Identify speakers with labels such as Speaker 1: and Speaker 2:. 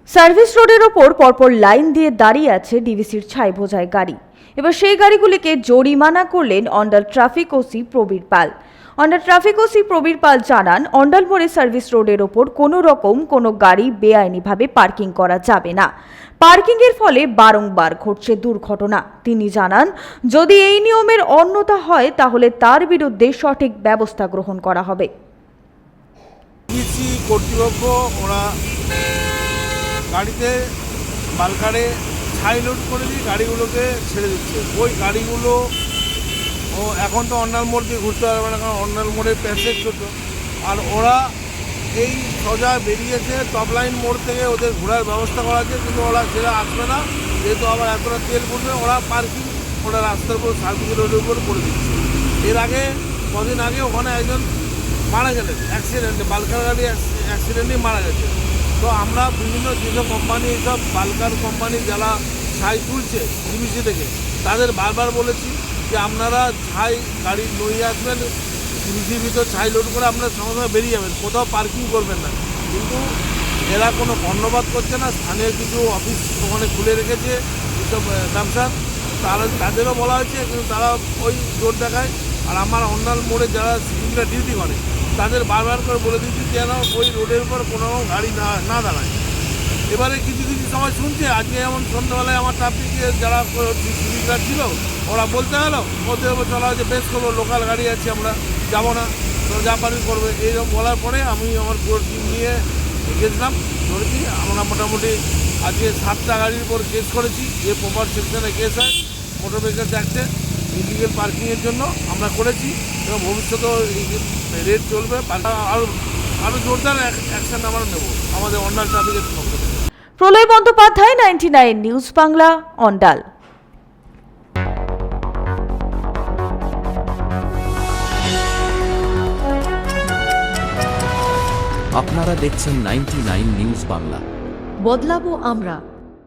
Speaker 1: Service রোডের ওপর পরপর লাইন দিয়ে দাঁড়িয়ে আছে ডিভিসির ছাই বোঝাই গাড়ি। এবার সেই গাড়িগুলিকে জরিমানা করলেন অন্ডাল ট্রাফিক ওসি প্রবীর পাল। অন্ডাল ট্রাফিক ওসি প্রবীর পাল জানান, অন্ডাল মোড়ে সার্ভিস রোডের ওপর কোনো গাড়ি বেআইনিভাবে পার্কিং করা যাবে না। পার্কিং এর ফলে বারংবার ঘটছে দুর্ঘটনা। তিনি জানান, যদি এই নিয়মের অন্যথা হয় তাহলে তার বিরুদ্ধে সঠিক ব্যবস্থা গ্রহণ করা হবে।
Speaker 2: কর্তৃপক্ষ ওরা গাড়িতে বালকারে ছাই লোড করে দিয়ে গাড়িগুলোকে ছেড়ে দিচ্ছে। ওই গাড়িগুলো এখন তো অন্ডাল মোড় দিয়ে ঘুরতে পারবে না, কারণ অন্ডাল মোড়ের প্যাসেজ ছোটো। আর ওরা এই সোজা বেরিয়েছে টপ লাইন মোড় থেকে, ওদের ঘোরার ব্যবস্থা করা আছে, কিন্তু ওরা যেটা আসবে না, যেহেতু আবার এতটা তেল পড়বে, ওরা পার্কিং ওরা রাস্তার উপর সার্ভিস রোডের উপর করে দিচ্ছে। এর আগে কদিন আগে ওখানে একজন মারা গেলেন অ্যাক্সিডেন্টে, বালকার গাড়ি অ্যাক্সিডেন্টেই মারা গেছে। তো আমরা বিভিন্ন যেসব কোম্পানি, এইসব বালকার কোম্পানি যারা ছাই তুলছে ডিভিসি থেকে, তাদের বারবার বলেছি যে আপনারা ছাই গাড়ি নিয়ে আসবেন, ডিভিসির ভিতর ছাই লোড করে আপনারা সঙ্গে সঙ্গে বেরিয়ে যাবেন, কোথাও পার্কিং করবেন না। কিন্তু এরা কোনো কর্ণপাত করছে না। স্থানীয় কিছু অফিস ওখানে খুলে রেখেছে এইসব ব্যবসা, তাদেরও বলা হয়েছে, কিন্তু তারা ওই জোর দেখায়। আর আমার অন্যান্য মোড়ে যারা সিকিউরিটি ডিউটি করে তাদের বারবার করে বলে দিচ্ছি যেন ওই রোডের উপর কোনো গাড়ি না দাঁড়ায়। এবারে কিছু কিছু সময় শুনছে, আজকে যেমন সন্ধ্যাবেলায় আমার ট্রাফিকে যারা সিভিকরা ছিল ওরা বলতে গেল, ওদের উপর চলা হচ্ছে, বেশ করবো, লোকাল গাড়ি আছে, আমরা যাবো না, তো যা পারি করবে। এইরকম বলার পরে আমি আমার পুরো টিম নিয়ে গেছিলাম, ধরেছি। আমরা মোটামুটি আজকে 7টা গাড়ির উপর কেস করেছি, যে প্রপার সেকশনে কেস হয় মোটর ভেহিকলস অ্যাক্টে ইলিগেল পার্কিংয়ের জন্য আমরা করেছি, এবং ভবিষ্যতেও এই রেট চলবে। আরও জোরদার অ্যাকশন আমরা নেব আমাদের অন্ডাল ট্রাফিকের পক্ষ থেকে।
Speaker 1: প্রলয় বন্দ্যোপাধ্যায়, 99 নিউজ বাংলা, অন্ডাল।
Speaker 3: আপনারা দেখছেন 99 নিউজ বাংলা।
Speaker 4: বদলাবো আমরা।